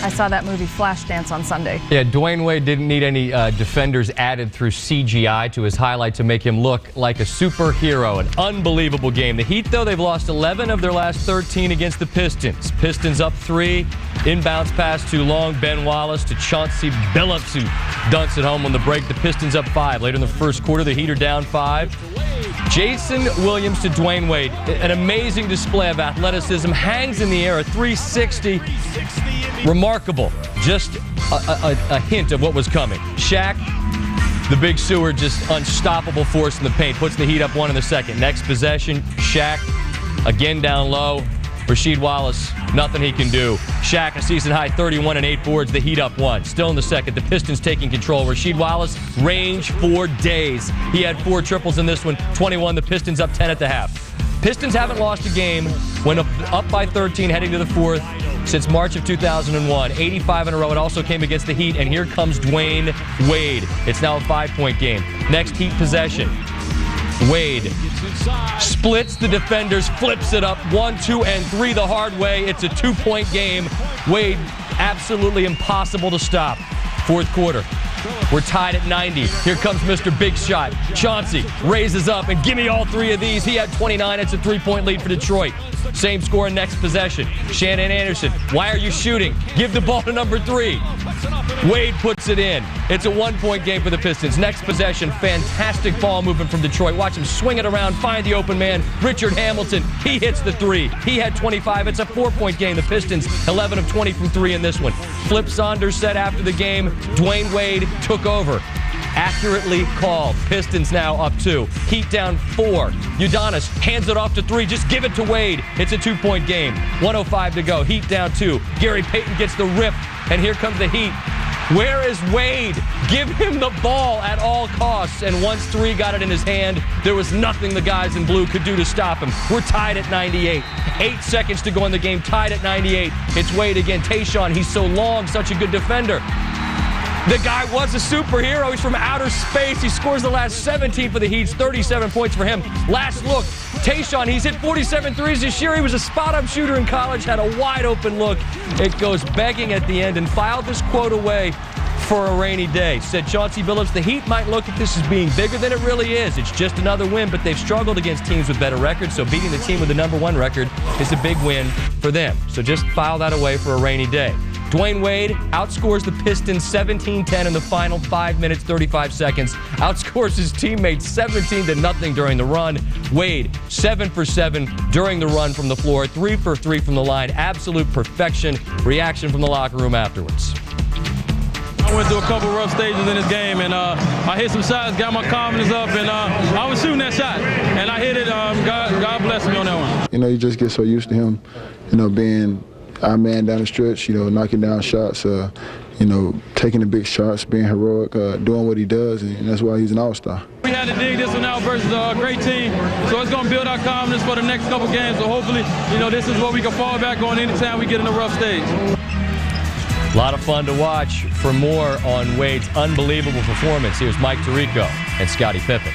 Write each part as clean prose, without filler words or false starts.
I saw that movie Flashdance on Sunday. Yeah, Dwayne Wade didn't need any defenders added through CGI to his highlight to make him look like a superhero. An unbelievable game. The Heat, though, they've lost 11 of their last 13 against the Pistons. Pistons up 3. Inbounds pass too long. Ben Wallace to Chauncey Billups, who dunks it home on the break. The Pistons up 5. Later in the first quarter, the Heat are down 5. Jason Williams to Dwayne Wade. An amazing display of athleticism. Hangs in the air, a 360. Remarkable. Just a hint of what was coming. Shaq, the big sewer, just unstoppable force in the paint. Puts the Heat up 1 in the second. Next possession, Shaq again down low. Rasheed Wallace, nothing he can do. Shaq, a season-high 31 and 8 boards. The Heat up 1. Still in the second. The Pistons taking control. Rasheed Wallace, range for days. He had 4 triples in this one. 21. The Pistons up 10 at the half. Pistons haven't lost a game when up by 13 heading to the fourth since March of 2001. 85 in a row. It also came against the Heat, and here comes Dwayne Wade. It's now a 5-point game. Next Heat possession. Wade splits the defenders, flips it up 1, 2, and 3 the hard way. It's a 2-point game. Wade, absolutely impossible to stop. Fourth quarter. We're tied at 90. Here comes Mr. Big Shot. Chauncey raises up, and give me all 3 of these. He had 29. It's a 3-point lead for Detroit. Same score in next possession. Shannon Anderson, why are you shooting? Give the ball to number 3. Wade puts it in. It's a 1-point game for the Pistons. Next possession, fantastic ball movement from Detroit. Watch him swing it around, find the open man. Richard Hamilton, he hits the 3. He had 25. It's a 4-point game. The Pistons, 11 of 20 from 3 in this one. Flip Saunders said after the game, Dwayne Wade took over. Accurately called. Pistons now up 2. Heat down 4. Udonis hands it off to 3. Just give it to Wade. It's a 2-point game. 1:05 to go. Heat down 2. Gary Payton gets the rip, and here comes the Heat. Where is Wade? Give him the ball at all costs. And once 3 got it in his hand, there was nothing the guys in blue could do to stop him. We're tied at 98. 8 seconds to go in the game. Tied at 98. It's Wade again. Tayshaun, he's so long, such a good defender. The guy was a superhero. He's from outer space. He scores the last 17 for the Heat. 37 points for him. Last look, Tayshaun, he's hit 47 threes this year. He was a spot-up shooter in college, had a wide-open look. It goes begging at the end and filed this quote away for a rainy day. Said Chauncey Billups, the Heat might look at this as being bigger than it really is. It's just another win, but they've struggled against teams with better records, so beating the team with the #1 record is a big win for them. So just file that away for a rainy day. Dwayne Wade outscores the Pistons 17-10 in the final 5 minutes, 35 seconds. Outscores his teammates 17-0 during the run. Wade, 7 for 7 during the run from the floor, 3 for 3 from the line. Absolute perfection. Reaction from the locker room afterwards. I went through a couple rough stages in this game, and I hit some shots, got my confidence up, and I was shooting that shot, and I hit it. God bless me on that one. You know, you just get so used to him, you know, being our man down the stretch, you know, knocking down shots, you know, taking the big shots, being heroic, doing what he does, and that's why he's an all-star. We had to dig this one out versus a great team, so it's going to build our confidence for the next couple games. So hopefully, you know, this is what we can fall back on anytime we get in a rough stage. A lot of fun to watch. For more on Wade's unbelievable performance, here's Mike Tirico and Scottie Pippen.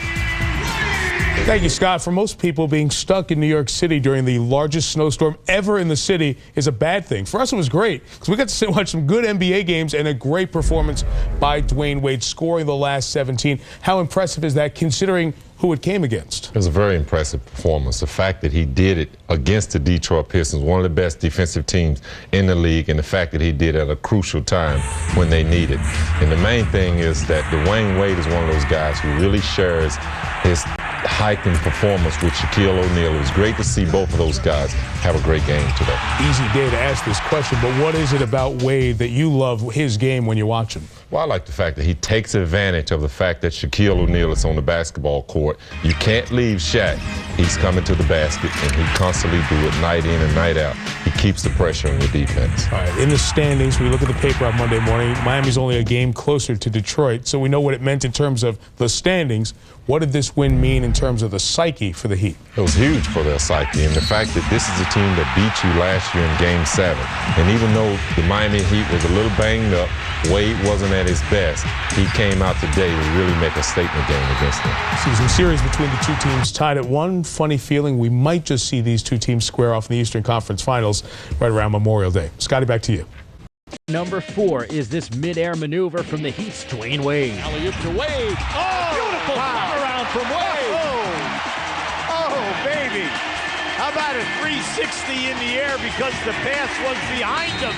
Thank you, Scott. For most people, being stuck in New York City during the largest snowstorm ever in the city is a bad thing. For us, it was great because we got to watch some good NBA games and a great performance by Dwayne Wade, scoring the last 17. How impressive is that, considering who it came against? It was a very impressive performance. The fact that he did it against the Detroit Pistons, one of the best defensive teams in the league, and the fact that he did it at a crucial time when they need it. And the main thing is that Dwayne Wade is one of those guys who really shares his heightened performance with Shaquille O'Neal. It was great to see both of those guys have a great game today. Easy day to ask this question, but what is it about Wade that you love his game when you watch him? Well, I like the fact that he takes advantage of the fact that Shaquille O'Neal is on the basketball court. You can't leave Shaq. He's coming to the basket, and he constantly do it night in and night out. He keeps the pressure on the defense. All right, in the standings, when you look at the paper on Monday morning, Miami's only a game closer to Detroit, so we know what it meant in terms of the standings. What did this win mean in terms of the psyche for the Heat? It was huge for their psyche, and the fact that this is a team that beat you last year in Game 7. And even though the Miami Heat was a little banged up, Wade wasn't at his best. He came out today to really make a statement game against them. Season series between the two teams tied at 1. Funny feeling we might just see these two teams square off in the Eastern Conference Finals right around Memorial Day. Scottie, back to you. Number 4 is this mid-air maneuver from the Heat's Dwayne Wade. Alley-oop to Wade. Oh, beautiful turnaround from Wade. Oh, baby. How about a 360 in the air because the pass was behind him?